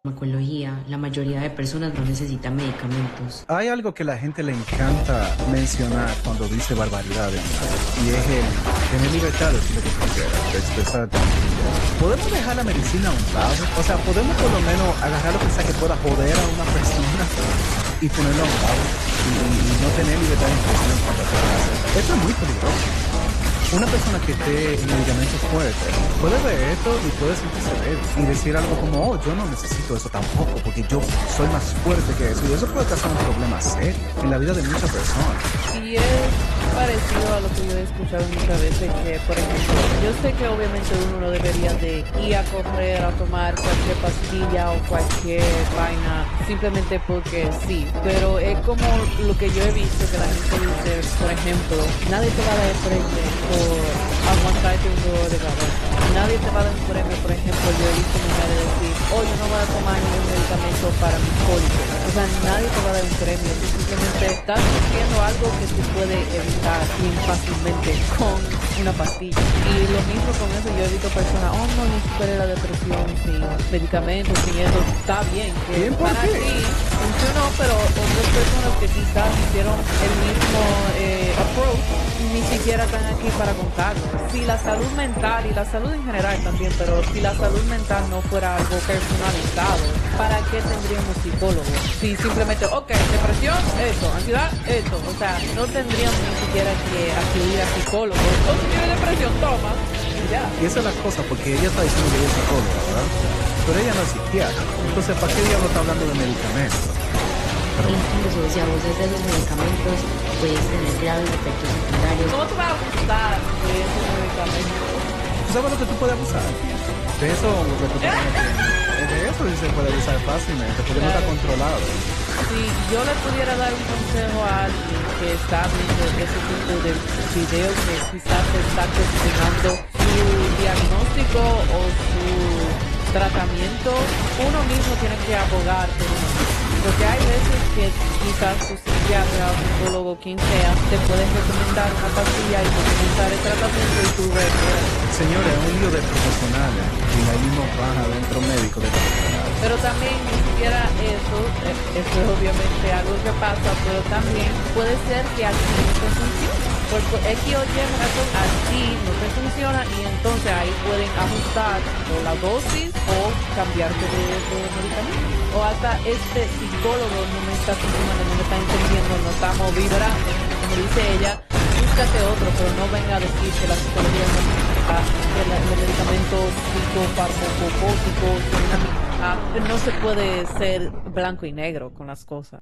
farmacología, la mayoría de personas no necesitan medicamentos. Hay algo que a la gente le encanta mencionar cuando dice barbaridades, y es el tener libertad de decir lo que quieras, de expresarte. ¿Podemos dejar la medicina a un lado? O sea, ¿podemos por lo menos agarrar lo que sea que pueda joder a una persona y ponerlo a un lado y no tener libertad de expresión cuando se hace? Esto es muy peligroso. Una persona que esté en medicamentos fuertes puede ver esto y puede sentirse débil y decir algo como, oh, yo no necesito eso tampoco porque yo soy más fuerte que eso. Y eso puede causar un problema serio en la vida de muchas personas. Y es parecido a lo que yo he escuchado muchas veces, que por ejemplo, yo sé que obviamente uno no debería de ir a correr a tomar cualquier pastilla o cualquier vaina simplemente porque sí, pero es como lo que yo he visto que la gente dice, por ejemplo, nadie te va a dar el premio por aguantarte un dolor de cabeza, nadie te va a dar un premio, por ejemplo, yo he visto mujeres decir, oh, yo no voy a tomar ningún medicamento para mi cólico, o sea, nadie te va a dar un premio, tú simplemente estás haciendo algo que tú puedes evitar bien fácilmente con una pastilla. Y lo mismo con eso, yo he visto personas, oh no, no superé la depresión sin medicamentos, sin eso, está bien, que ¿Bien? ¿Por para qué? ti funcionó, pero otras personas que quizás hicieron el mismo approach, ni siquiera están aquí para contarlo. Si la salud mental y la salud en general también, pero si la salud mental no fuera algo personalizado, ¿para qué tendríamos psicólogos? Si simplemente, ok, depresión, esto, ansiedad, esto, o sea, no tendríamos ni siquiera que acudir a psicólogos. O si tienes depresión, toma, y ya. Y esa es la cosa, porque ella está diciendo que ella es psicóloga, ¿verdad? Pero ella no es psiquiatra. Entonces, ¿para qué diablo está hablando de medicamentos? Incluso si abuses de esos medicamentos, puedes tener graves efectos secundarios. ¿Cómo te vas a gustar de esos medicamentos? ¿Tú sabes lo que tú puedes abusar? De eso, lo que tú de eso sí se puede abusar fácilmente, porque no está Claro. controlado. Si yo le pudiera dar un consejo a alguien que está viendo ese tipo de videos que quizás está cuestionando su diagnóstico o su tratamiento, uno mismo tiene que abogar por uno mismo. Porque hay veces que quizás tu psiquiatra o psicólogo, quien sea, te puede recomendar una pastilla y comenzar el tratamiento y tú ves. Señores, es un lío de profesionales y ahí mismo van adentro médico de profesionales. Pero también ni siquiera eso es obviamente algo que pasa, pero también puede ser que a ti no te funcione. Porque X o Y razón a ti no te funciona y entonces ahí pueden ajustar o la dosis o cambiarte de medicamento. O hasta este psicólogo no me está funcionando, no me está entendiendo, no estamos vibrando, como dice ella, búscate otro, pero no venga a decir que la psicología no está, que los medicamentos psicofarmacopóticos, no se puede ser blanco y negro con las cosas.